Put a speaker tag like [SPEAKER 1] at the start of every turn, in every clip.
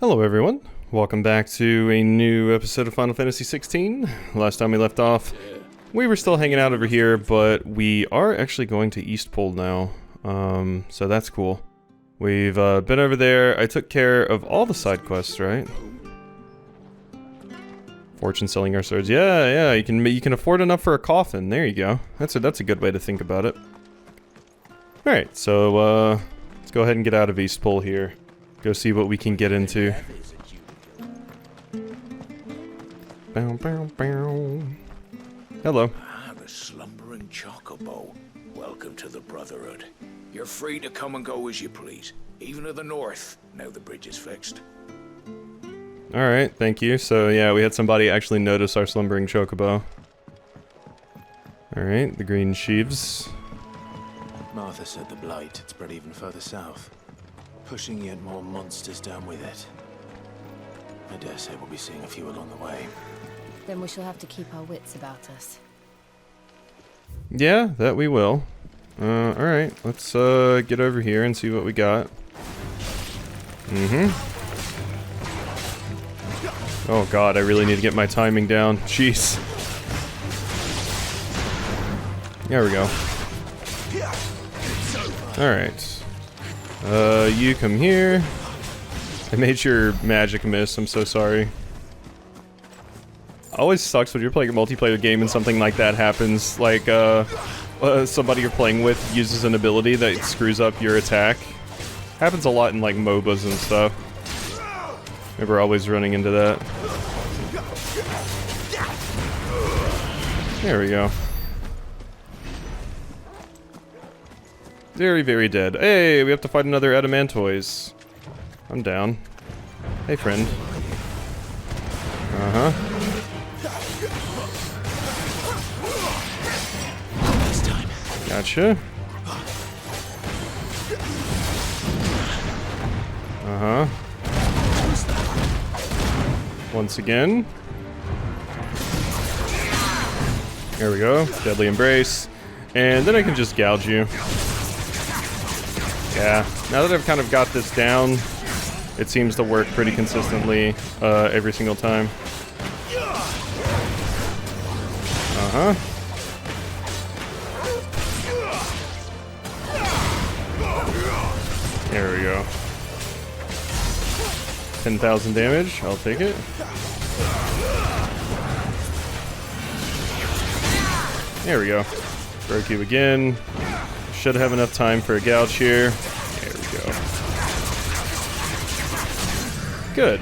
[SPEAKER 1] Hello everyone, welcome back to a new episode of Final Fantasy XVI. Last time we left off, we were still hanging out over here, but we are actually going to Eastpol now, so that's cool. We've been over there. I took care of all the side quests, right? Fortune selling our swords. Yeah, you can afford enough for a coffin. There you go. That's a good way to think about it. All right, so let's go ahead and get out of Eastpol here. Go see what we can get into. Bow, bow, bow. Hello.
[SPEAKER 2] Ah, the slumbering chocobo. Welcome to the Brotherhood. You're free to come and go as you please, even to the north, now the bridge is fixed.
[SPEAKER 1] Alright, thank you. So yeah, we had somebody actually notice our slumbering chocobo. Alright, the green sheaves.
[SPEAKER 3] Martha said the blight had spread even further south, pushing yet more monsters down with it. I dare say we'll be seeing a few along the way.
[SPEAKER 4] Then we shall have to keep our wits about us.
[SPEAKER 1] Yeah, that we will. Alright, let's get over here and see what we got. Oh god, I really need to get my timing down. Jeez. There we go. Alright. You come here. I made your magic miss, I'm so sorry. Always sucks when you're playing a multiplayer game and something like that happens. Like, somebody you're playing with uses an ability that screws up your attack. Happens a lot in, like, MOBAs and stuff. We're always running into that. There we go. Very, very dead. Hey, we have to fight another Adamantoise. I'm down. Hey, friend. Uh-huh. Gotcha. Uh-huh. Once again. There we go. Deadly Embrace. And then I can just gouge you. Yeah, now that I've kind of got this down, it seems to work pretty consistently every single time. Uh-huh. There we go. 10,000 damage, I'll take it. There we go. Broke you again. Should have enough time for a gouge here. There we go. Good.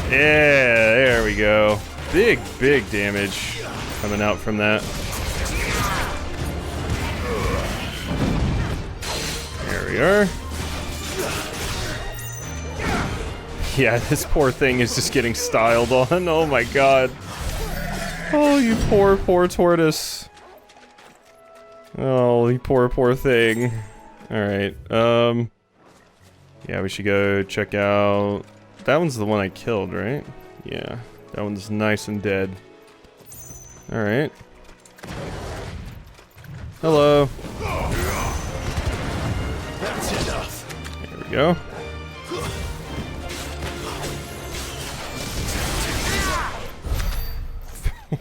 [SPEAKER 1] Yeah, there we go. Big damage coming out from that. There we are. Yeah, this poor thing is just getting styled on. Oh my god. Oh, you poor tortoise. Oh, you poor thing. Alright, yeah, we should go check out... That one's the one I killed, right? Yeah, that one's nice and dead. Alright. Hello.
[SPEAKER 3] That's enough.
[SPEAKER 1] There we go.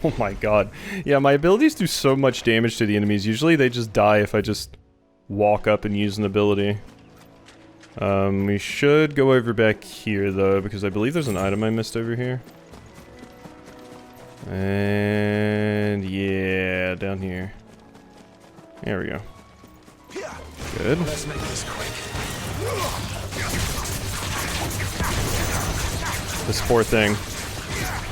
[SPEAKER 1] Oh my god. Yeah, my abilities do so much damage to the enemies. Usually they just die if I just walk up and use an ability. We should go over back here though, because I believe there's an item I missed over here. And yeah, down here. There we go. Good.
[SPEAKER 3] Let's make this quick.
[SPEAKER 1] This poor thing.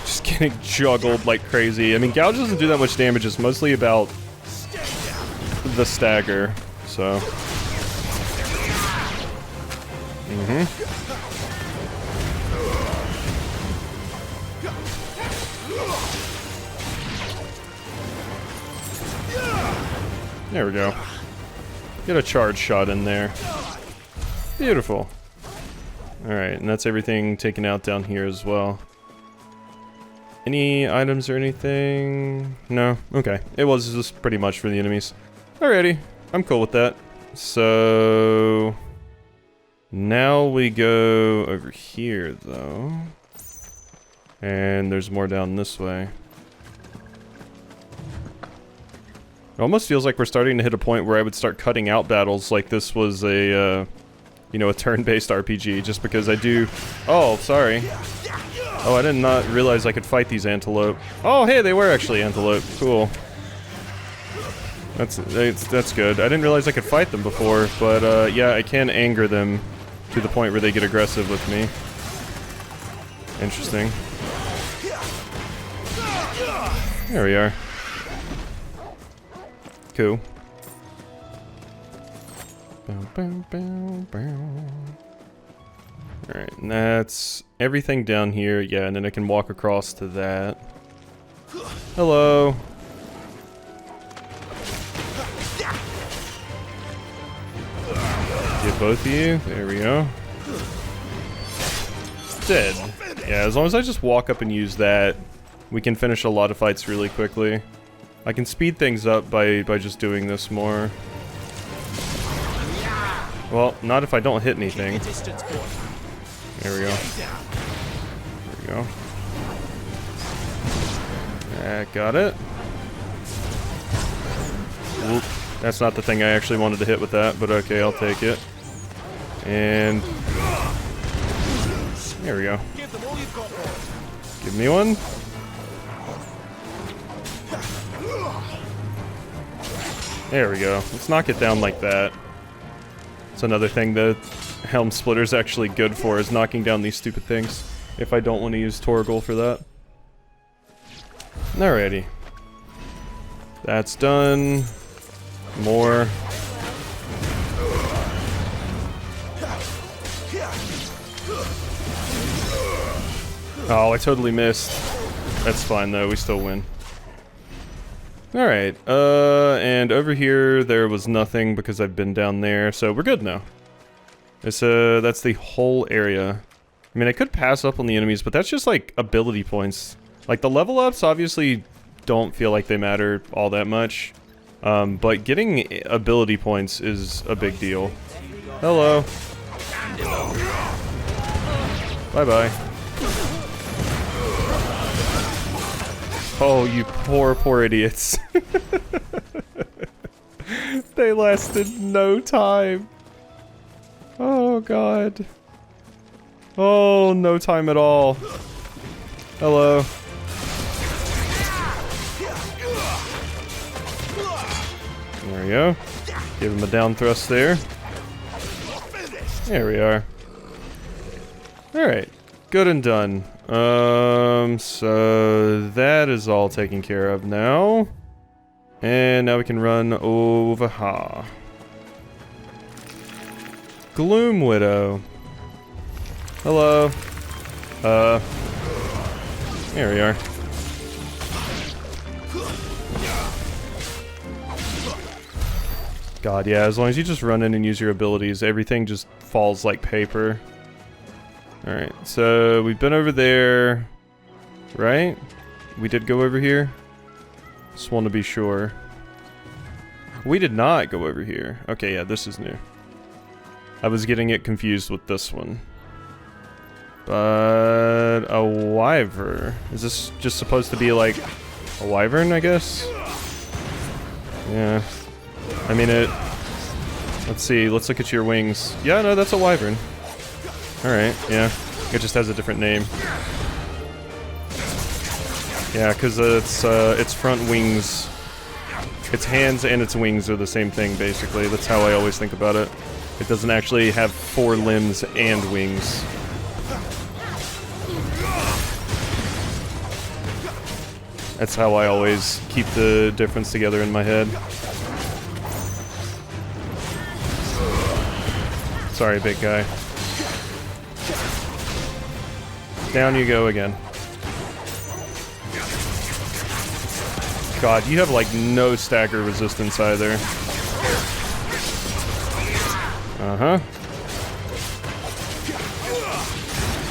[SPEAKER 1] Just getting juggled like crazy. I mean, gouge doesn't do that much damage. It's mostly about the stagger, so. There we go. Get a charge shot in there. Beautiful. Alright, and that's everything taken out down here as well. Any items or anything? No? Okay. It was just pretty much for the enemies. Alrighty. I'm cool with that. So... now we go over here, though. And there's more down this way. It almost feels like we're starting to hit a point where I would start cutting out battles like this was a, you know, a turn-based RPG, just because I do... oh, sorry. Oh, I did not realize I could fight these antelope. Oh, hey, they were actually antelope. Cool. That's good. I didn't realize I could fight them before, but, yeah, I can anger them to the point where they get aggressive with me. Interesting. There we are. Cool. Alright, and that's everything down here. Yeah, and then I can walk across to that. Hello. Get both of you. There we go. Dead. Yeah, as long as I just walk up and use that, we can finish a lot of fights really quickly. I can speed things up by just doing this more. Well, not if I don't hit anything. There we go. There we go. Got it. Oop, that's not the thing I actually wanted to hit with that, but okay, I'll take it. And... there we go. Give me one. There we go. Let's knock it down like that. That's another thing that Helm Splitter's actually good for, is knocking down these stupid things. If I don't want to use Torgal for that. Alrighty. That's done. More. Oh, I totally missed. That's fine though, we still win. Alright, and over here there was nothing because I've been down there, so we're good now. It's, that's the whole area. I mean, I could pass up on the enemies, but that's just like ability points. Like the level ups obviously don't feel like they matter all that much. But getting ability points is a big deal. Hello. Bye-bye. Oh, you poor idiots. They lasted no time. Oh, God. Oh, no time at all. Hello. There we go. Give him a down thrust there. There we are. Alright. Good and done. So that is all taken care of now. And now we can run over here. Gloom Widow. Hello. There we are. God, yeah, as long as you just run in and use your abilities, everything just falls like paper. Alright, so we've been over there, right? We did go over here? Just want to be sure. We did not go over here. Okay, yeah, this is new. I was getting it confused with this one. But a wyvern. Is this just supposed to be like a wyvern, I guess? Yeah. I mean it... Let's see, let's look at your wings. Yeah, no, that's a wyvern. Alright, yeah. It just has a different name. Yeah, because its front wings... Its hands and its wings are the same thing, basically. That's how I always think about it. It doesn't actually have 4 limbs and wings. That's how I always keep the difference together in my head. Sorry, big guy. Down you go again. God, you have like no stagger resistance either. Uh-huh.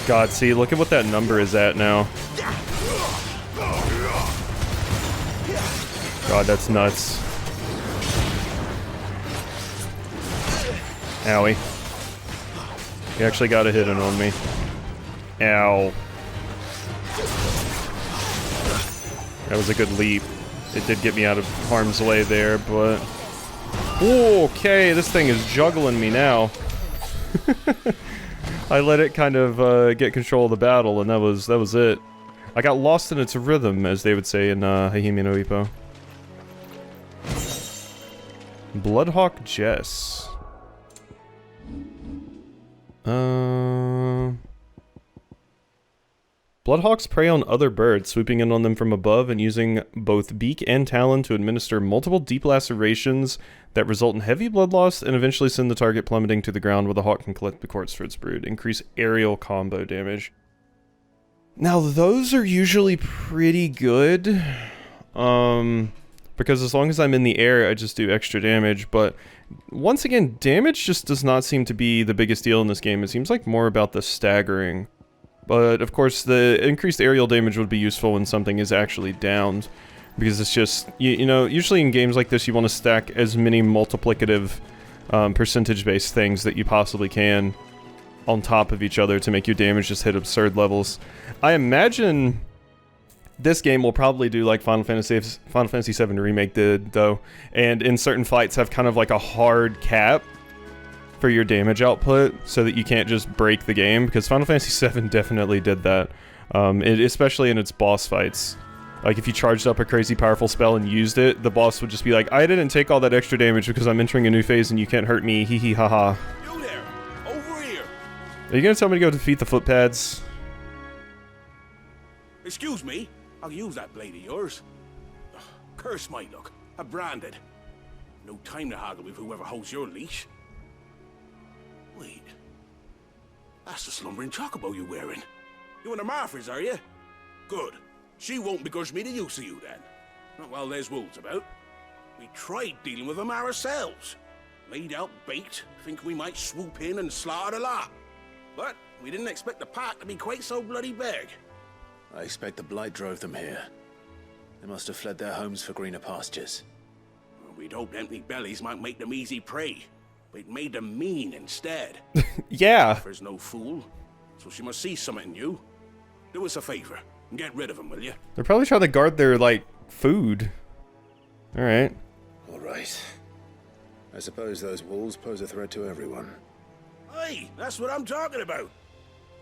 [SPEAKER 1] God, see, look at what that number is at now. god, that's nuts. Owie. He actually got a hit in on me. Ow. That was a good leap. It did get me out of harm's way there, but... Okay, this thing is juggling me now. I let it kind of get control of the battle, and that was it. I got lost in its rhythm, as they would say in Hajime no Ippo. Bloodhawk Jess. Bloodhawks prey on other birds, swooping in on them from above and using both beak and talon to administer multiple deep lacerations that result in heavy blood loss and eventually send the target plummeting to the ground where the hawk can collect the corpse for its brood. Increase aerial combo damage. Now those are usually pretty good, because as long as I'm in the air, I just do extra damage, but once again, damage just does not seem to be the biggest deal in this game. It seems like more about the staggering. But of course, the increased aerial damage would be useful when something is actually downed, because it's just, you know, usually in games like this you want to stack as many multiplicative percentage-based things that you possibly can on top of each other to make your damage just hit absurd levels. I imagine this game will probably do like Final Fantasy VII Remake did, though, and in certain fights have kind of like a hard cap for your damage output so that you can't just break the game, because Final Fantasy VII definitely did that, especially in its boss fights. Like if you charged up a crazy powerful spell and used it, the boss would just be like, I didn't take all that extra damage because I'm entering a new phase and you can't hurt me, hee hee ha ha.
[SPEAKER 2] You there, over here.
[SPEAKER 1] Are you gonna tell me to go defeat the footpads?
[SPEAKER 2] Excuse me, I'll use that blade of yours. Ugh, curse my luck, I'm branded. No time to haggle with whoever holds your leash. Wait, that's the slumbering chocobo you're wearing. You and the Marfers, are you? Good. She won't begrudge me the use of you then. Not while there's wolves about. We tried dealing with them ourselves. Laid out bait, thinking we might swoop in and slaughter the lot. But we didn't expect the pack to be quite so bloody big.
[SPEAKER 3] I expect the blight drove them here. They must have fled their homes for greener pastures.
[SPEAKER 2] Well, we'd hoped empty bellies might make them easy prey. But it made them mean instead.
[SPEAKER 1] Yeah.
[SPEAKER 2] There's no fool, so she must see something in you. Do us a favor and get rid of them, will you?
[SPEAKER 1] They're probably trying to guard their, like, food. Alright.
[SPEAKER 3] All right. I suppose those wolves pose a threat to everyone.
[SPEAKER 2] Hey, that's what I'm talking about.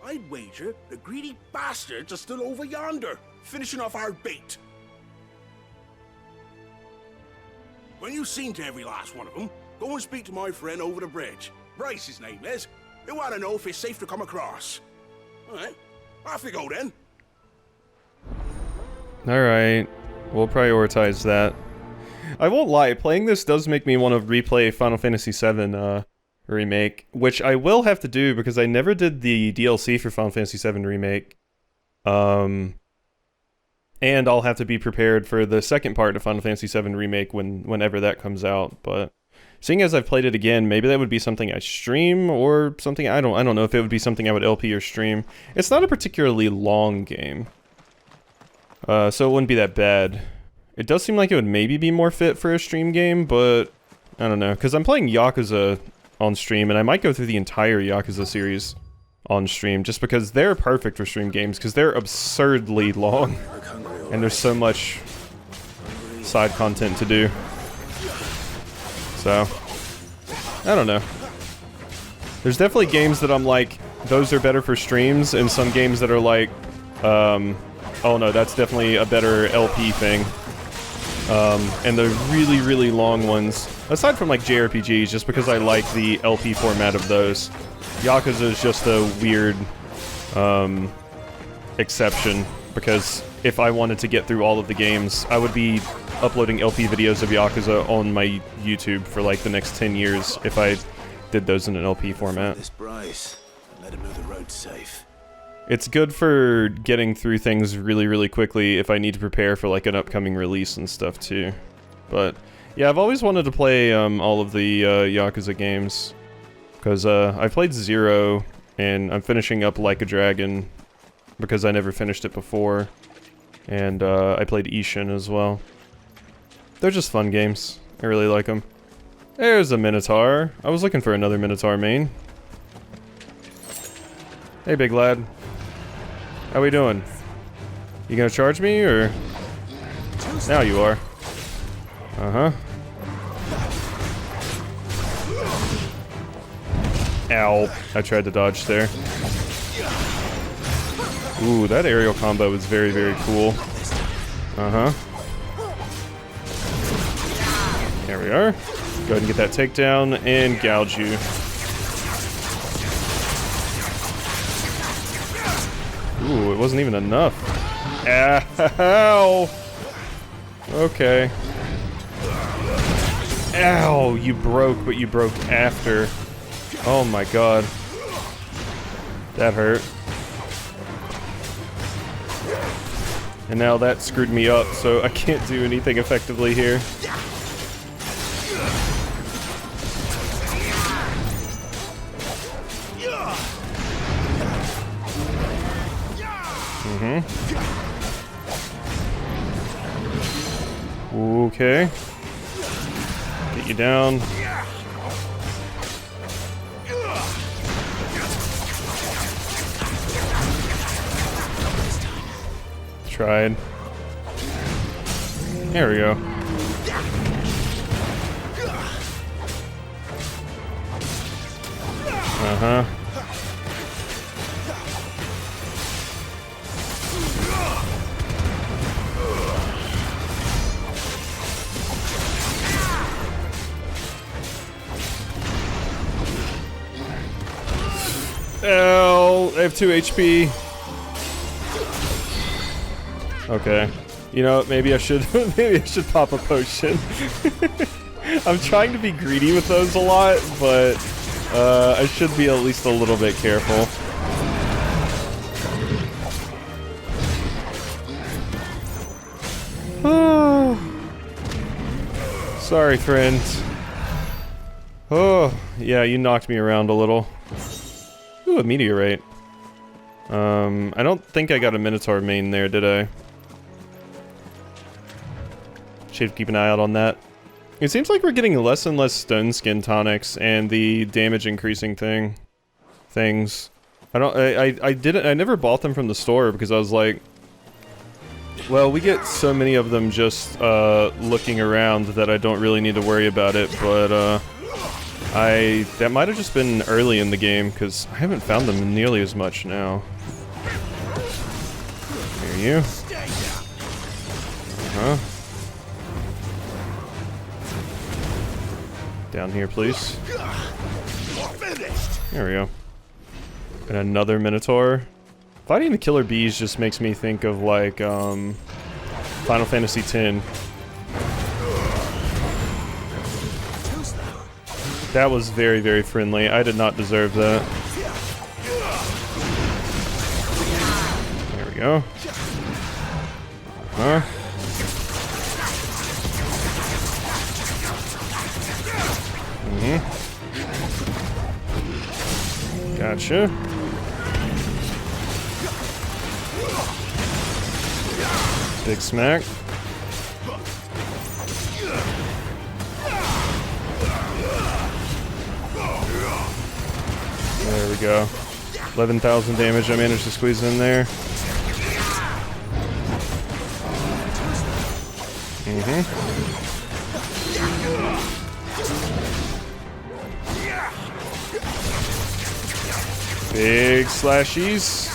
[SPEAKER 2] I'd wager the greedy bastards are still over yonder, finishing off our bait. When you've seen to every last one of them, go and speak to my friend over the bridge. Bryce, his name is. They want to know if it's safe to come across. Alright, off you go then.
[SPEAKER 1] Alright, we'll prioritize that. I won't lie, playing this does make me want to replay Final Fantasy VII Remake, which I will have to do because I never did the DLC for Final Fantasy VII Remake. And I'll have to be prepared for the second part of Final Fantasy VII Remake whenever that comes out, but seeing as I've played it again, maybe that would be something I stream or something. I don't know if it would be something I would LP or stream. It's not a particularly long game, so it wouldn't be that bad. It does seem like it would maybe be more fit for a stream game, but I don't know, because I'm playing Yakuza on stream, and I might go through the entire Yakuza series on stream, just because they're perfect for stream games, because they're absurdly long, and there's so much side content to do. So, I don't know. There's definitely games that I'm like, those are better for streams, and some games that are like, oh no, that's definitely a better LP thing. And the really, really long ones, aside from like JRPGs, just because I like the LP format of those. Yakuza is just a weird exception, because if I wanted to get through all of the games, I would be uploading LP videos of Yakuza on my YouTube for like the next 10 years if I did those in an LP format.
[SPEAKER 3] This Bryce, and let him know the road's safe.
[SPEAKER 1] It's good for getting through things really, really quickly if I need to prepare for like an upcoming release and stuff too. But yeah, I've always wanted to play all of the Yakuza games, because I played Zero, and I'm finishing up Like a Dragon because I never finished it before, and I played Ishin as well. They're just fun games. I really like them. There's a Minotaur. I was looking for another Minotaur main. Hey, big lad. How we doing? You gonna charge me, or? Now you are. Uh-huh. Ow. I tried to dodge there. Ooh, that aerial combo is very, very cool. Uh-huh. There we are. Go ahead and get that takedown and gouge you. Ooh, it wasn't even enough. Ow! Okay. Ow! You broke, but you broke after. Oh my god. That hurt. And now that screwed me up, so I can't do anything effectively here. Okay. Get you down. Tried. There we go. Uh-huh. Oh, I have 2 HP. Okay. You know, maybe I should maybe I should pop a potion. I'm trying to be greedy with those a lot, but I should be at least a little bit careful. Oh. Sorry, friend. Oh, yeah, you knocked me around a little. Ooh, a meteorite. I don't think I got a Minotaur main there, did I? Should keep an eye out on that. It seems like we're getting less and less stone skin tonics and the damage increasing things. I never bought them from the store because I was like, well, we get so many of them just looking around that I don't really need to worry about it, but that might have just been early in the game because I haven't found them nearly as much now. Here you. Uh-huh. Down here, please. There we go. And another Minotaur. Fighting the killer bees just makes me think of like Final Fantasy X. That was very, very friendly. I did not deserve that. There we go. Uh-huh. Gotcha. Big smack. There we go. 11,000 damage I managed to squeeze in there. Big slashies.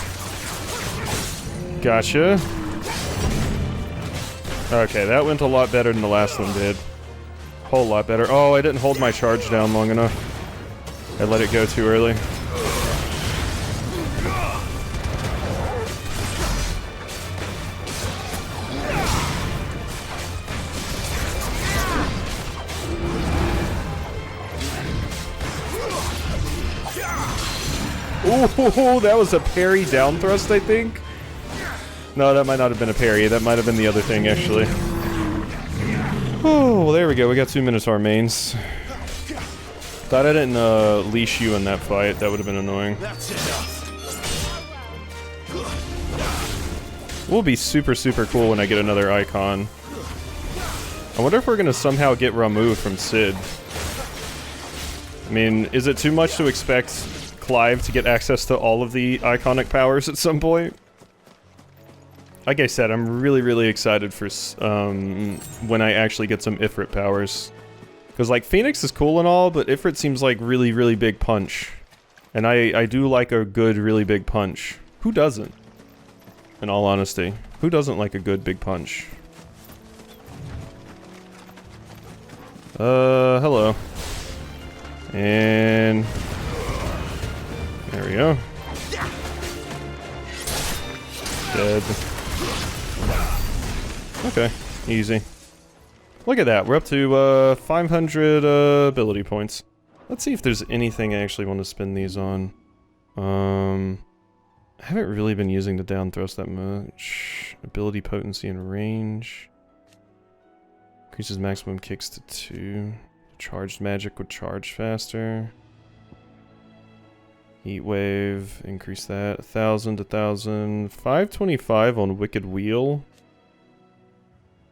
[SPEAKER 1] Gotcha. Okay, that went a lot better than the last one did. Whole lot better. Oh, I didn't hold my charge down long enough. I let it go too early. Ooh, that was a parry down thrust, I think. No, that might not have been a parry. That might have been the other thing, actually. Oh, well, there we go. We got 2 Minotaur mains. Thought I didn't leash you in that fight. That would have been annoying. Will be super, super cool when I get another icon. I wonder if we're gonna somehow get removed from Sid. I mean, is it too much to expect Clive to get access to all of the iconic powers at some point? Like I said, I'm really excited for when I actually get some Ifrit powers. Because, like, Phoenix is cool and all, but Ifrit seems like really big punch. And I do like a good, really big punch. Who doesn't? In all honesty. Who doesn't like a good big punch? Hello. And... there we go. Dead. Okay, easy. Look at that, we're up to 500 ability points. Let's see if there's anything I actually want to spend these on. I haven't really been using the down thrust that much. Ability potency and range. Increases maximum kicks to 2. Charged magic would charge faster. Heat wave, increase that. 1,000 to 1,000. 525 on Wicked Wheel.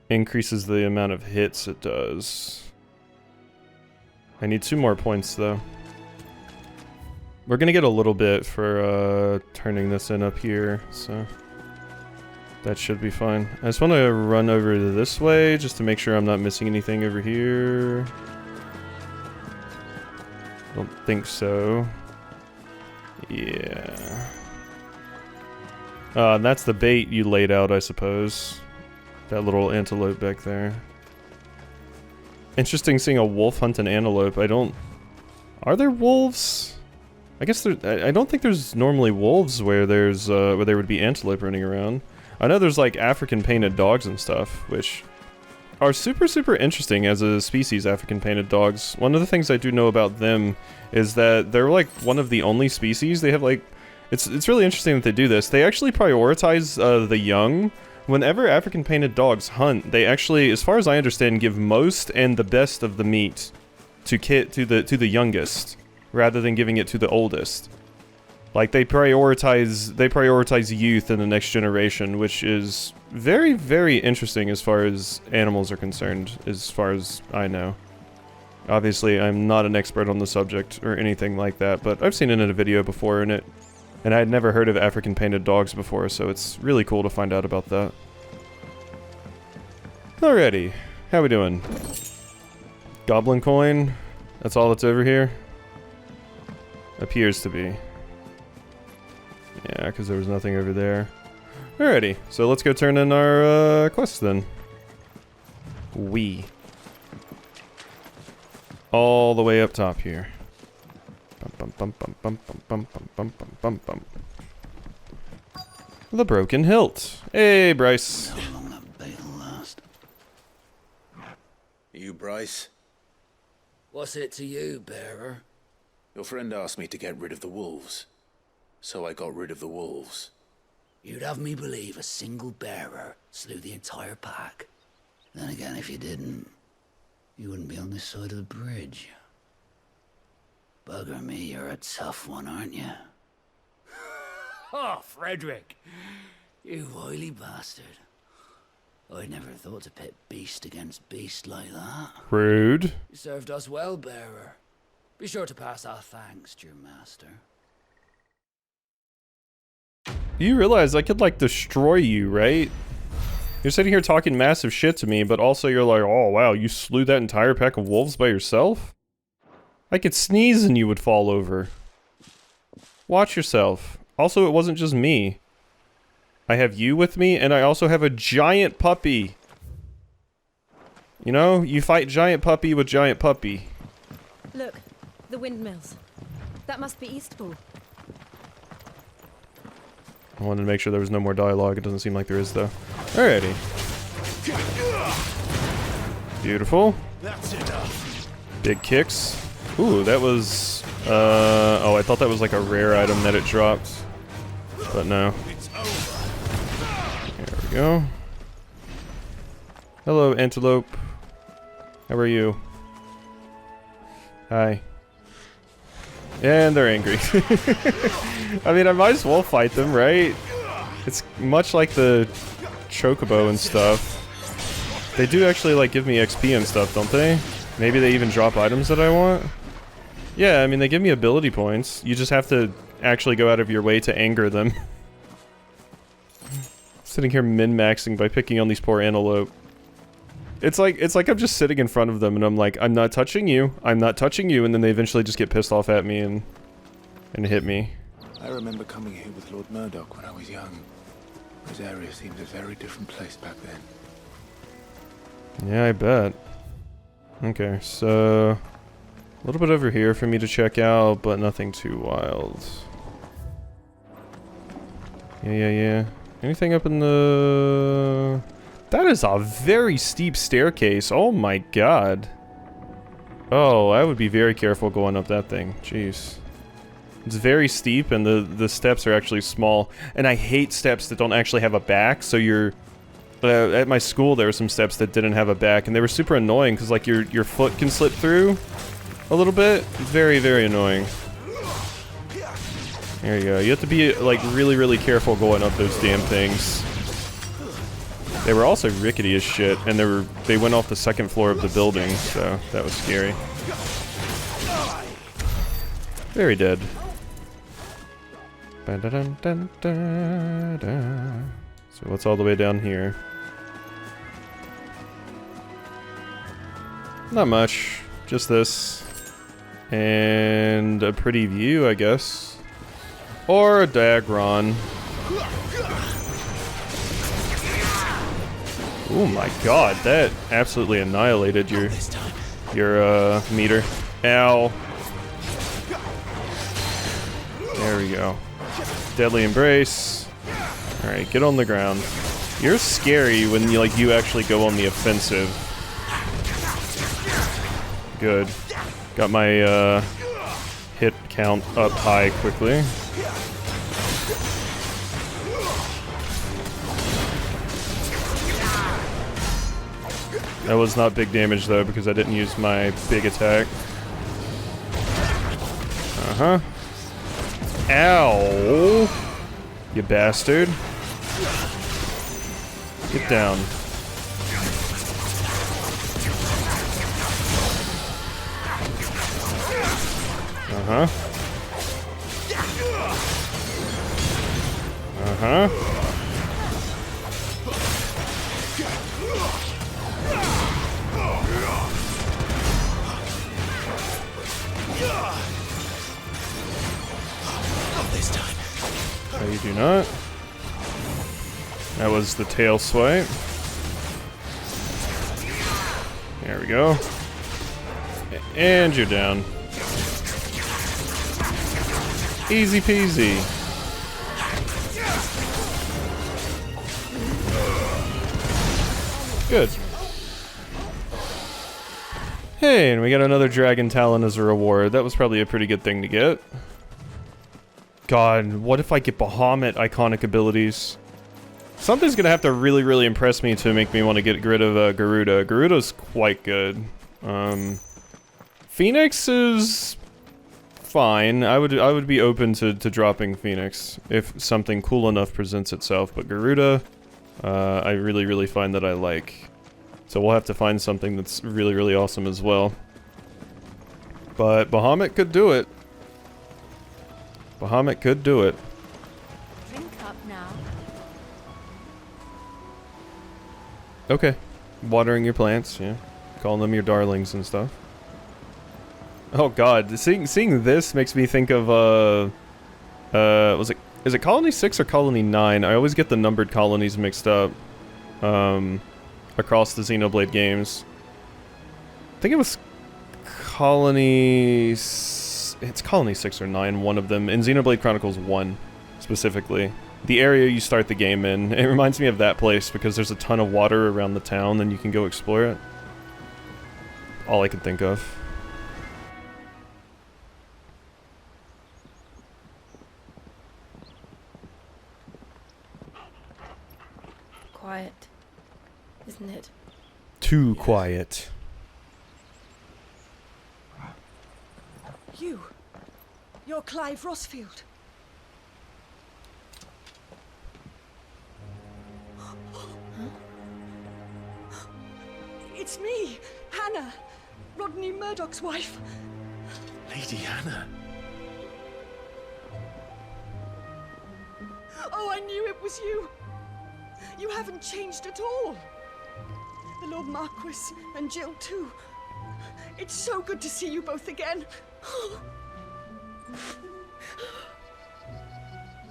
[SPEAKER 1] Increases the amount of hits it does. I need 2 more points though. We're gonna get a little bit for turning this in up here, so that should be fine. I just want to run over this way just to make sure I'm not missing anything over here. Don't think so. Yeah. That's the bait you laid out, I suppose. That little antelope back there. Interesting seeing a wolf hunt an antelope. Are there wolves? I guess I don't think there's normally wolves where there would be antelope running around. I know there's like African painted dogs and stuff, which are super interesting as a species, African painted dogs. One of the things I do know about them is that they're like one of the only species. They have like, it's really interesting that they do this. They actually prioritize the young. Whenever African painted dogs hunt, they actually, as far as I understand, give most and the best of the meat to the youngest, rather than giving it to the oldest. Like they prioritize youth in the next generation, which is very interesting as far as animals are concerned, as far as I know. Obviously, I'm not an expert on the subject or anything like that, but I've seen it in a video before, and I had never heard of African painted dogs before, so it's really cool to find out about that. Alrighty, how we doing? Goblin coin? That's all that's over here? Appears to be. Yeah, because there was nothing over there. Alrighty, so let's go turn in our quest then. All the way up top here. The Broken Hilt. Hey, Bryce.
[SPEAKER 5] How long that bait'll last?
[SPEAKER 3] You, Bryce?
[SPEAKER 5] What's it to you, bearer?
[SPEAKER 3] Your friend asked me to get rid of the wolves. So I got rid of the wolves.
[SPEAKER 5] You'd have me believe a single bearer slew the entire pack. Then again, if you didn't, you wouldn't be on this side of the bridge. Bugger me, you're a tough one, aren't you? Oh, Frederick! You wily bastard. I'd never thought to pit beast against beast like that.
[SPEAKER 1] Rude.
[SPEAKER 5] You served us well, bearer. Be sure to pass our thanks to your master.
[SPEAKER 1] You realize I could, like, destroy you, right? You're sitting here talking massive shit to me, but also you're like, oh wow, you slew that entire pack of wolves by yourself? I could sneeze and you would fall over. Watch yourself. Also, it wasn't just me. I have you with me, and I also have a giant puppy. You know, you fight giant puppy with giant puppy.
[SPEAKER 4] Look, the windmills. That must be Eastpool.
[SPEAKER 1] I wanted to make sure there was no more dialogue. It doesn't seem like there is, though. Alrighty. Beautiful.
[SPEAKER 2] That's enough.
[SPEAKER 1] Big kicks. Ooh, that was... oh, I thought that was like a rare item that it dropped. But no.
[SPEAKER 2] It's over.
[SPEAKER 1] There we go. Hello, antelope. How are you? Hi. And they're angry. I mean, I might as well fight them, right? It's much like the chocobo and stuff. They do actually, like, give me XP and stuff, don't they? Maybe they even drop items that I want? Yeah, I mean, they give me ability points. You just have to actually go out of your way to anger them. Sitting here min-maxing by picking on these poor antelope. It's like I'm just sitting in front of them and I'm like, I'm not touching you, I'm not touching you, and then they eventually just get pissed off at me and hit me.
[SPEAKER 3] I remember coming here with Lord Murdoch when I was young. This area seemed a very different place back then.
[SPEAKER 1] Yeah, I bet. Okay, so... a little bit over here for me to check out, but nothing too wild. Yeah. Anything up in the... That is a very steep staircase. Oh my god. Oh, I would be very careful going up that thing. Jeez. It's very steep and the steps are actually small. And I hate steps that don't actually have a back, so you're... at my school there were some steps that didn't have a back and they were super annoying because like your foot can slip through a little bit. Very, very annoying. There you go. You have to be like really careful going up those damn things. They were also rickety as shit and they went off the second floor of the building, so that was scary. Very dead. So what's all the way down here? Not much. Just this. And a pretty view, I guess. Or a Dagron. Oh my god, that absolutely annihilated your meter. Ow. There we go. Deadly Embrace. Alright, get on the ground. You're scary when you actually go on the offensive. Good. Got my hit count up high quickly. That was not big damage though because I didn't use my big attack. Uh-huh. Ow! You bastard. Get down. Uh-huh. Uh-huh.
[SPEAKER 3] This time.
[SPEAKER 1] No, you do not. That was the tail swipe. There we go. And you're down. Easy peasy. Good. Hey, and we got another Dragon Talon as a reward. That was probably a pretty good thing to get. God, what if I get Bahamut iconic abilities? Something's gonna have to really impress me to make me want to get rid of Garuda. Garuda's quite good. Phoenix is fine. I would be open to dropping Phoenix if something cool enough presents itself. But Garuda, I really find that I like. So we'll have to find something that's really awesome as well. But Bahamut could do it. Bahamut could do it.
[SPEAKER 4] Drink up now.
[SPEAKER 1] Okay. Watering your plants, yeah. Calling them your darlings and stuff. Oh god, seeing this makes me think of, is it Colony 6 or Colony 9? I always get the numbered colonies mixed up, across the Xenoblade games. I think it was Colony... It's Colony 6 or 9, one of them, in Xenoblade Chronicles 1, specifically. The area you start the game in. It reminds me of that place because there's a ton of water around the town and you can go explore it. All I can think of.
[SPEAKER 4] Quiet, isn't it?
[SPEAKER 1] Too quiet.
[SPEAKER 6] You're Clive Rossfield. It's me, Hanna, Rodney Murdoch's wife.
[SPEAKER 3] Lady Hanna.
[SPEAKER 6] Oh, I knew it was you. You haven't changed at all. The Lord Marquis and Jill too. It's so good to see you both again.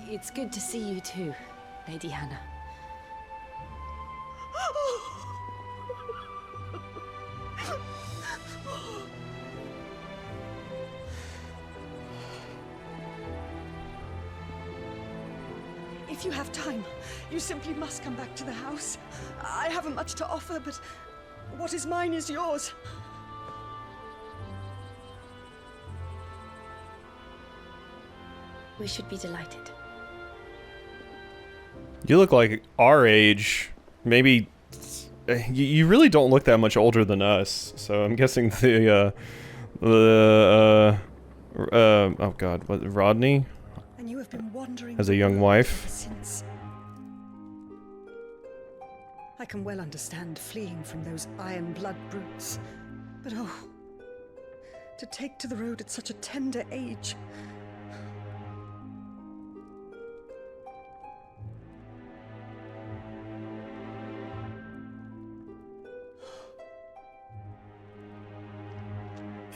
[SPEAKER 4] It's good to see you too, Lady Hanna.
[SPEAKER 6] If you have time, you simply must come back to the house. I haven't much to offer, but what is mine is yours.
[SPEAKER 4] We should be delighted.
[SPEAKER 1] You look like our age. Maybe you really don't look that much older than us. So I'm guessing oh god, what, Rodney
[SPEAKER 6] And you have been wandering
[SPEAKER 1] has a young wife.
[SPEAKER 6] since. I can well understand fleeing from those iron blood brutes, but oh, to take to the road at such a tender age.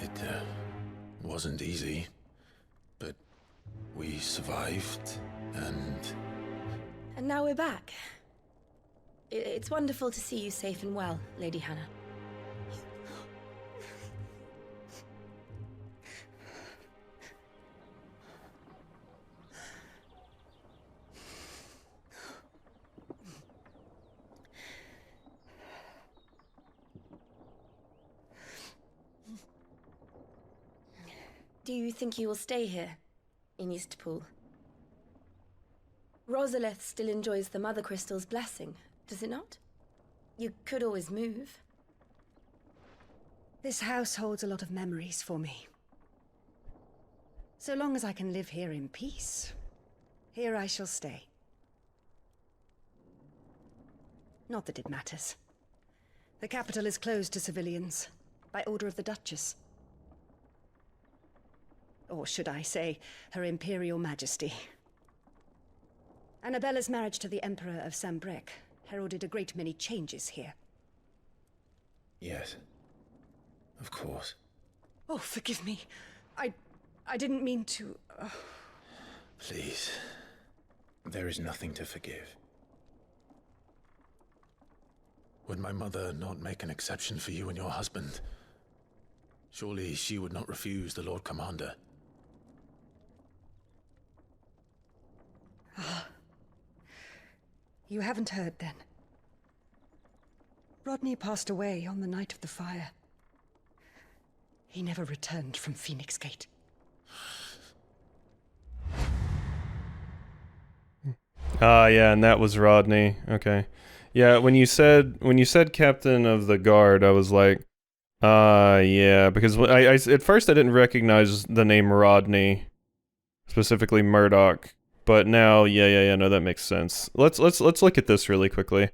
[SPEAKER 3] It wasn't easy, but we survived, and
[SPEAKER 4] And now we're back. It's wonderful to see you safe and well, Lady Hanna. Do you think you will stay here, in Eastpool? Rosalith still enjoys the Mother Crystal's blessing, does it not? You could always move.
[SPEAKER 6] This house holds a lot of memories for me. So long as I can live here in peace, here I shall stay. Not that it matters. The capital is closed to civilians, by order of the Duchess. Or should I say, Her Imperial Majesty. Annabella's marriage to the Emperor of Sambrec heralded a great many changes here.
[SPEAKER 3] yes, of course.
[SPEAKER 6] Oh, forgive me. I didn't mean to...
[SPEAKER 3] Please, there is nothing to forgive. Would my mother not make an exception for you and your husband? Surely she would not refuse the Lord Commander.
[SPEAKER 6] You haven't heard, then. Rodney passed away on the night of the fire. He never returned from Phoenix Gate.
[SPEAKER 1] Ah, yeah, and that was Rodney. Okay. Yeah, when you said captain of the guard, I was like, yeah, because I at first I didn't recognize the name Rodney, specifically Murdoch, but now, yeah, no, that makes sense. Let's look at this really quickly.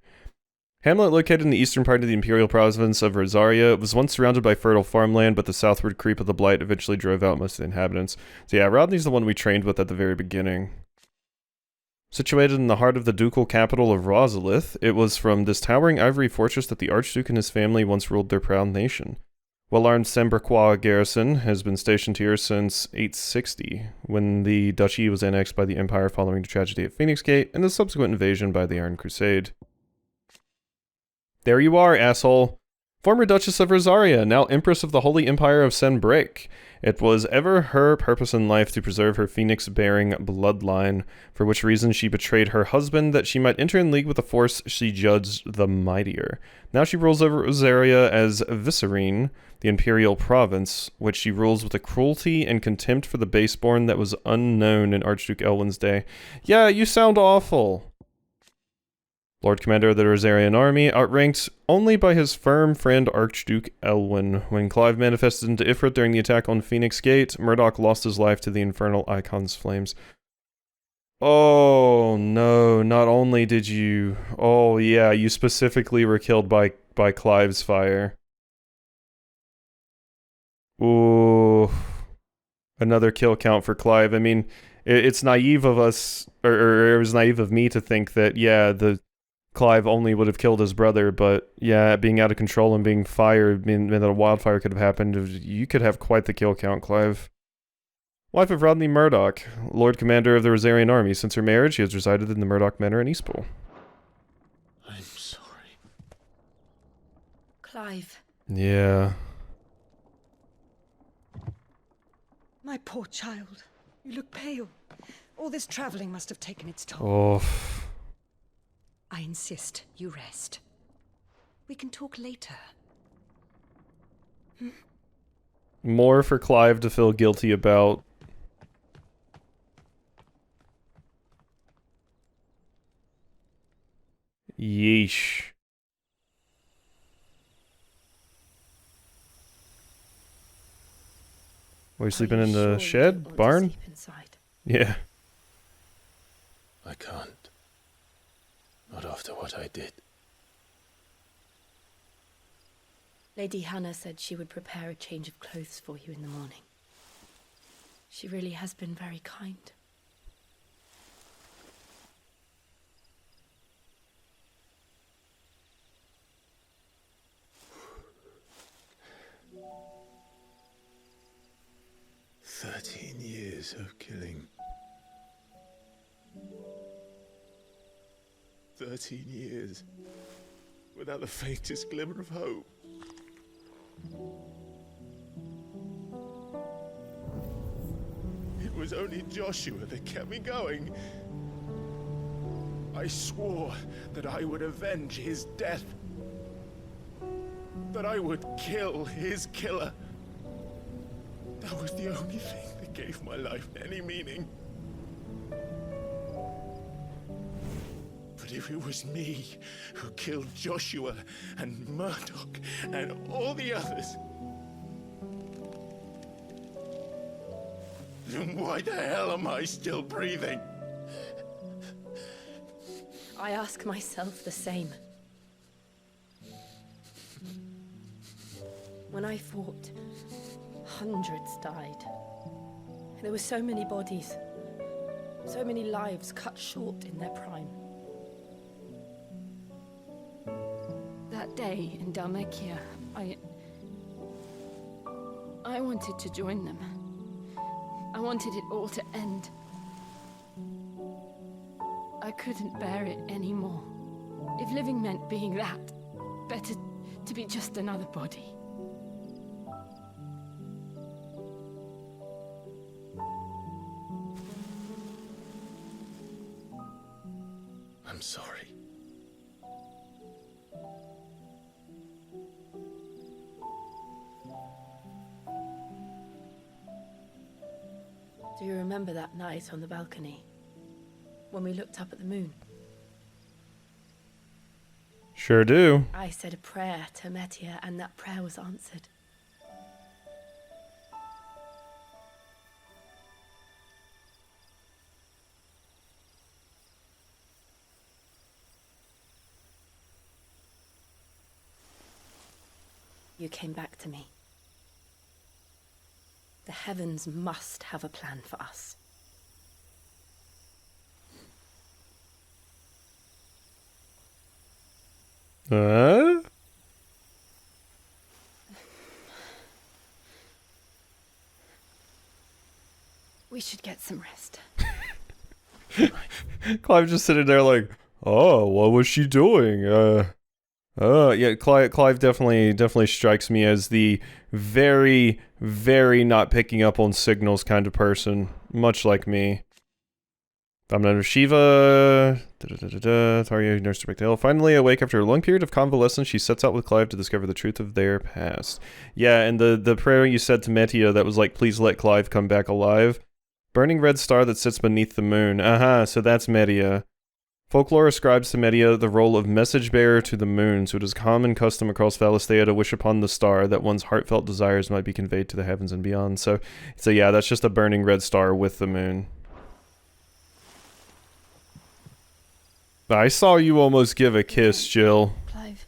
[SPEAKER 1] Hamlet, located in the eastern part of the imperial province of Rosaria, was once surrounded by fertile farmland, but the southward creep of the Blight eventually drove out most of the inhabitants. So yeah, Rodney's the one we trained with at the very beginning. Situated in the heart of the ducal capital of Rosalith, it was from this towering ivory fortress that the Archduke and his family once ruled their proud nation. Well-armed Sembrequois garrison has been stationed here since 860, when the duchy was annexed by the Empire following the tragedy at Phoenix Gate and the subsequent invasion by the Iron Crusade. There you are, asshole. Former Duchess of Rosaria, now Empress of the Holy Empire of Sanbreque. It was ever her purpose in life to preserve her phoenix-bearing bloodline, for which reason she betrayed her husband that she might enter in league with a force she judged the mightier. Now she rules over Rosaria as Vicerine, the imperial province, which she rules with a cruelty and contempt for the baseborn that was unknown in Archduke Elwin's day. Yeah, you sound awful. Lord Commander of the Rosarian army, outranked only by his firm friend Archduke Elwin. When Clive manifested into Ifrit during the attack on Phoenix Gate, Murdoch lost his life to the infernal icon's flames. Oh no, not only did you... Oh yeah, you specifically were killed by by Clive's fire. Ooh. Another kill count for Clive. I mean, it's naive of us, or it was naive of me to think that, yeah, the Clive only would have killed his brother, but yeah, being out of control and being fired, mean that a wildfire could have happened. You could have quite the kill count, Clive. Wife of Rodney Murdoch, Lord Commander of the Rosarian Army. Since her marriage, she has resided in the Murdoch Manor in Eastpool.
[SPEAKER 3] I'm sorry.
[SPEAKER 4] Clive.
[SPEAKER 1] Yeah.
[SPEAKER 6] My poor child. You look pale. All this traveling must have taken its toll.
[SPEAKER 1] Oh.
[SPEAKER 6] I insist you rest. We can talk later.
[SPEAKER 1] More for Clive to feel guilty about. Yeesh. Were you sleeping in the shed? Barn? Yeah.
[SPEAKER 3] I can't. Not after what I did.
[SPEAKER 4] Lady Hanna said she would prepare a change of clothes for you in the morning. She really has been very kind.
[SPEAKER 3] Years of killing. 13 years. Without the faintest glimmer of hope. It was only Joshua that kept me going. I swore that I would avenge his death. That I would kill his killer. That was the only thing that gave my life any meaning. But if it was me who killed Joshua and Murdoch and all the others, then why the hell am I still breathing?
[SPEAKER 4] I ask myself the same. When I fought, hundreds died. There were so many bodies, so many lives cut short in their prime.
[SPEAKER 7] That day in Dalmekia, I wanted to join them. I wanted it all to end. I couldn't bear it anymore. If living meant being that, better to be just another body.
[SPEAKER 3] I'm sorry.
[SPEAKER 4] Do you remember that night on the balcony? When we looked up at the moon?
[SPEAKER 1] Sure do.
[SPEAKER 4] I said a prayer to Metia, and that prayer was answered. You came back to me. The heavens must have a plan for us. We should get some rest.
[SPEAKER 1] Clive just sitting there like, oh, what was she doing? Yeah, Clive definitely strikes me as the very, very not picking up on signals kind of person, much like me. Dominator Shiva, Tarya nursed her back to hell. Finally awake after a long period of convalescence, she sets out with Clive to discover the truth of their past. Yeah, and the prayer you said to Metia that was like, please let Clive come back alive. Burning red star that sits beneath the moon. So that's Metia. Folklore ascribes to Metia the role of message bearer to the moon, so it is common custom across Valisthea to wish upon the star that one's heartfelt desires might be conveyed to the heavens and beyond. So yeah, that's just a burning red star with the moon. I saw you almost give a kiss, Jill.
[SPEAKER 4] Clive.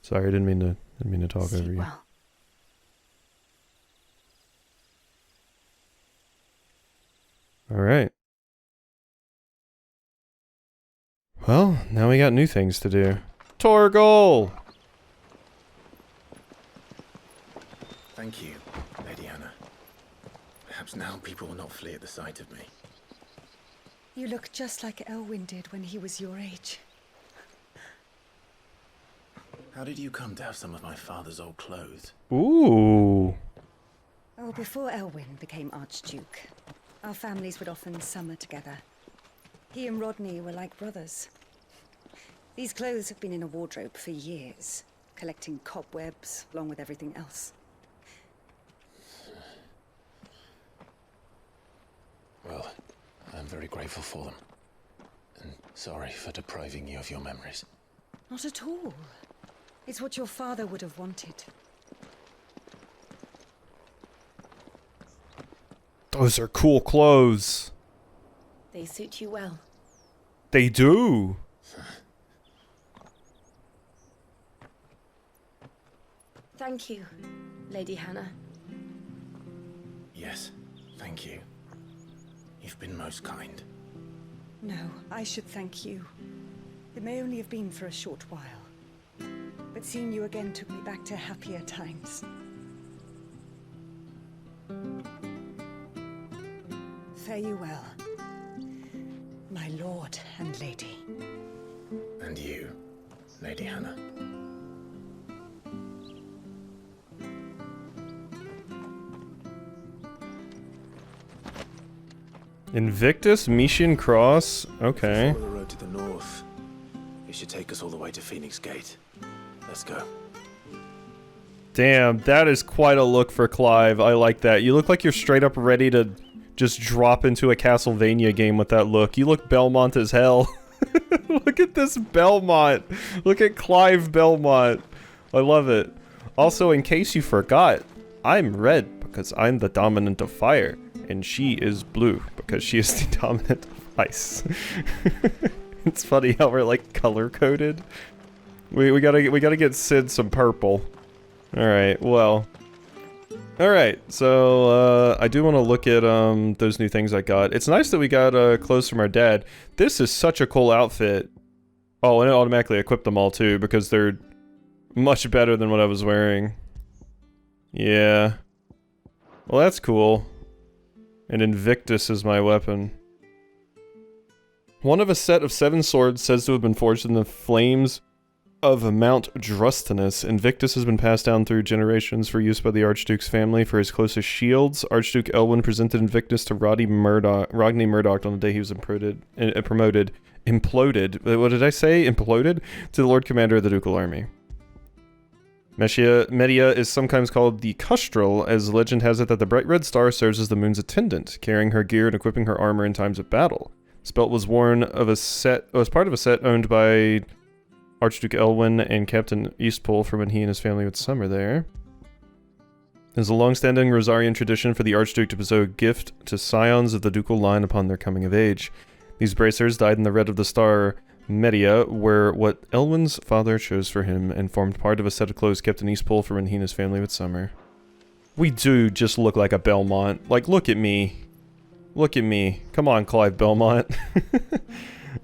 [SPEAKER 1] Sorry, I didn't mean to talk over you.
[SPEAKER 4] Well,
[SPEAKER 1] All right. Well, now we got new things to do. Torgal!
[SPEAKER 3] Thank you, Lady Hanna. Perhaps now people will not flee at the sight of me.
[SPEAKER 6] You look just like Elwyn did when he was your age.
[SPEAKER 3] How did you come to have some of my father's old clothes?
[SPEAKER 1] Ooh.
[SPEAKER 6] Oh, before Elwyn became Archduke, our families would often summer together. He and Rodney were like brothers. These clothes have been in a wardrobe for years, collecting cobwebs along with everything else.
[SPEAKER 3] Well, I'm very grateful for them. And sorry for depriving you of your memories.
[SPEAKER 6] Not at all. It's what your father would have wanted.
[SPEAKER 1] Those are cool clothes.
[SPEAKER 4] they suit you well.
[SPEAKER 1] They do.
[SPEAKER 4] Thank you, Lady Hanna.
[SPEAKER 3] Yes, thank you. You've been most kind.
[SPEAKER 6] No, I should thank you. It may only have been for a short while, but seeing you again took me back to happier times. Fare you well, my lord and lady.
[SPEAKER 3] And you, Lady Hanna.
[SPEAKER 1] Invictus Mission Cross. Okay.
[SPEAKER 3] Follow the road to the north. It should take us all the way to Phoenix Gate. Let's go.
[SPEAKER 1] Damn, that is quite a look for Clive. I like that. You look like you're straight up ready to just drop into a Castlevania game with that look. You look Belmont as hell. Look at this Belmont. Look at Clive Belmont. I love it. Also, in case you forgot, I'm red because I'm the dominant of fire, and she is blue because she is the dominant of ice. It's funny how we're like color coded. We gotta get Sid some purple. All right, well. All right, so I do want to look at those new things I got. It's nice that we got clothes from our dad. This is such a cool outfit. Oh, and it automatically equipped them all too because they're much better than what I was wearing. Yeah. Well, that's cool. And Invictus is my weapon. One of a set of 7 swords says to have been forged in the flames of Mount Drustinus. Invictus has been passed down through generations for use by the Archduke's family for his closest shields. Archduke Elwyn presented Invictus to Rodney Murdoch on the day he was imploded. What did I say? Imploded? To the Lord Commander of the Ducal Army. Media is sometimes called the Custral, as legend has it that the bright red star serves as the moon's attendant, carrying her gear and equipping her armor in times of battle. This belt was worn as part of a set owned by Archduke Elwyn and Captain Eastpole for when he and his family would summer there. There's a long-standing Rosarian tradition for the Archduke to bestow a gift to scions of the ducal line upon their coming of age. These bracers, dyed in the red of the star Media, were what Elwyn's father chose for him and formed part of a set of clothes kept in Eastpole for when he and his family would summer. We do just look like a Belmont. Like, look at me. Look at me. Come on, Clive Belmont.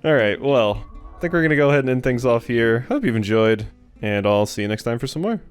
[SPEAKER 1] Alright, well, I think we're gonna go ahead and end things off here. Hope you've enjoyed, and I'll see you next time for some more.